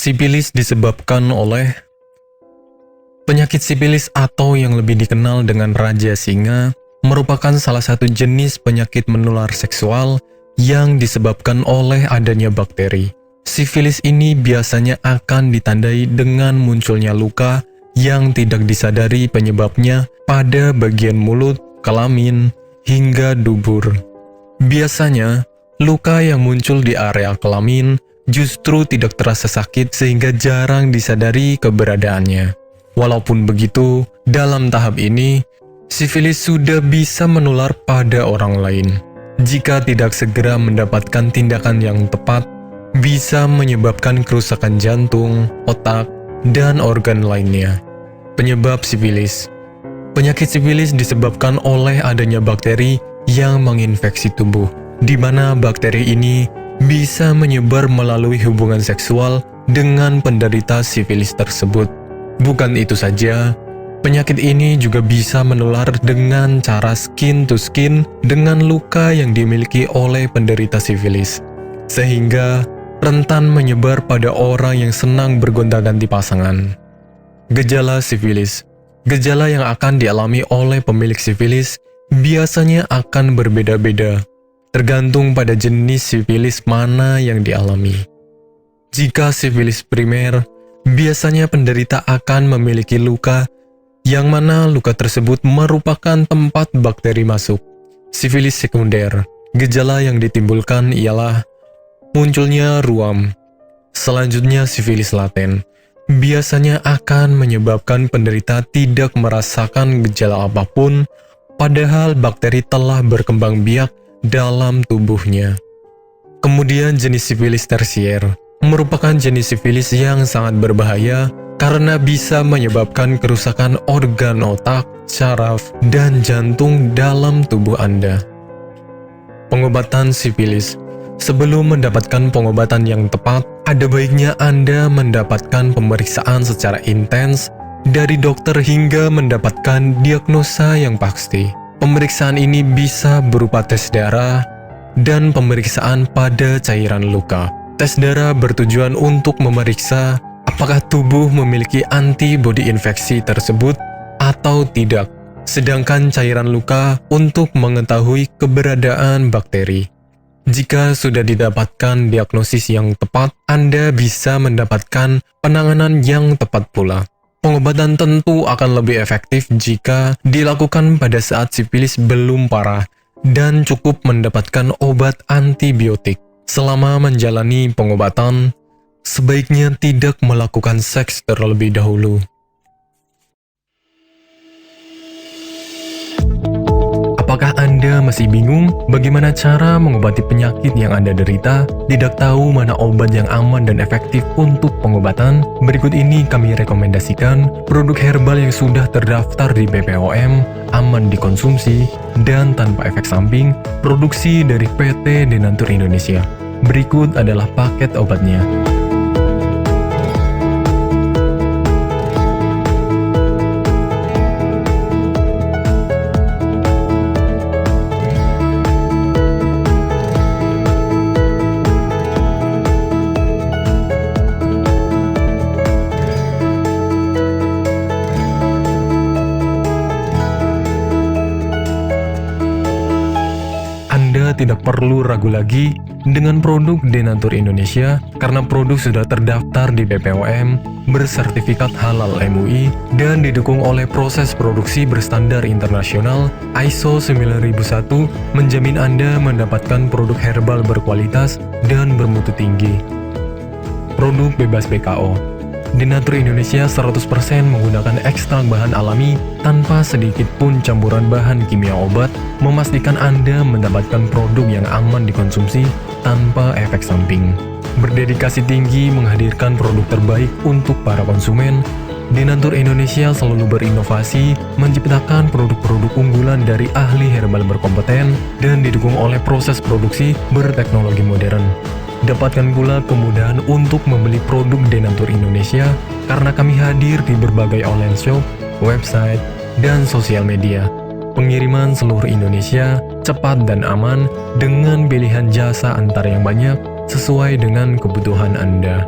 Sifilis disebabkan oleh penyakit sifilis atau yang lebih dikenal dengan Raja Singa merupakan salah satu jenis penyakit menular seksual yang disebabkan oleh adanya bakteri. Sifilis ini biasanya akan ditandai dengan munculnya luka yang tidak disadari penyebabnya pada bagian mulut, kelamin, hingga dubur. Biasanya, luka yang muncul di area kelamin justru tidak terasa sakit sehingga jarang disadari keberadaannya. Walaupun begitu, dalam tahap ini, sifilis sudah bisa menular pada orang lain. Jika tidak segera mendapatkan tindakan yang tepat, bisa menyebabkan kerusakan jantung, otak, dan organ lainnya. Penyebab sifilis. Penyakit sifilis disebabkan oleh adanya bakteri yang menginfeksi tubuh, di mana bakteri ini bisa menyebar melalui hubungan seksual dengan penderita sifilis tersebut. Bukan itu saja, penyakit ini juga bisa menular dengan cara skin to skin dengan luka yang dimiliki oleh penderita sifilis, sehingga rentan menyebar pada orang yang senang bergonta-ganti pasangan. Gejala sifilis. Gejala yang akan dialami oleh pemilik sifilis biasanya akan berbeda-beda, tergantung pada jenis sifilis mana yang dialami. Jika sifilis primer, biasanya penderita akan memiliki luka, yang mana luka tersebut merupakan tempat bakteri masuk. Sifilis sekunder, gejala yang ditimbulkan ialah munculnya ruam. Selanjutnya sifilis laten, biasanya akan menyebabkan penderita tidak merasakan gejala apapun, padahal bakteri telah berkembang biak dalam tubuhnya. Kemudian jenis sifilis tersier merupakan jenis sifilis yang sangat berbahaya karena bisa menyebabkan kerusakan organ otak, saraf, dan jantung dalam tubuh Anda. Pengobatan sifilis. Sebelum mendapatkan pengobatan yang tepat, ada baiknya Anda mendapatkan pemeriksaan secara intens dari dokter hingga mendapatkan diagnosa yang pasti. Pemeriksaan ini bisa berupa tes darah dan pemeriksaan pada cairan luka. Tes darah bertujuan untuk memeriksa apakah tubuh memiliki antibodi infeksi tersebut atau tidak, sedangkan cairan luka untuk mengetahui keberadaan bakteri. Jika sudah didapatkan diagnosis yang tepat, Anda bisa mendapatkan penanganan yang tepat pula. Pengobatan tentu akan lebih efektif jika dilakukan pada saat sifilis belum parah dan cukup mendapatkan obat antibiotik. Selama menjalani pengobatan, sebaiknya tidak melakukan seks terlebih dahulu. Apakah Anda masih bingung bagaimana cara mengobati penyakit yang Anda derita? Tidak tahu mana obat yang aman dan efektif untuk pengobatan? Berikut ini kami rekomendasikan produk herbal yang sudah terdaftar di BPOM, aman dikonsumsi, dan tanpa efek samping, produksi dari PT Denatur Indonesia. Berikut adalah paket obatnya. Anda tidak perlu ragu lagi dengan produk Denatur Indonesia karena produk sudah terdaftar di BPOM, bersertifikat halal MUI, dan didukung oleh proses produksi berstandar internasional ISO 9001, menjamin Anda mendapatkan produk herbal berkualitas dan bermutu tinggi. Produk bebas BKO. Denatur Indonesia 100% menggunakan ekstrak bahan alami tanpa sedikit pun campuran bahan kimia obat, memastikan Anda mendapatkan produk yang aman dikonsumsi tanpa efek samping. Berdedikasi tinggi menghadirkan produk terbaik untuk para konsumen, Denatur Indonesia selalu berinovasi, menciptakan produk-produk unggulan dari ahli herbal berkompeten dan didukung oleh proses produksi berteknologi modern. Dapatkan pula kemudahan untuk membeli produk Denatur Indonesia karena kami hadir di berbagai online shop, website, dan sosial media. Pengiriman seluruh Indonesia cepat dan aman dengan pilihan jasa antar yang banyak sesuai dengan kebutuhan Anda.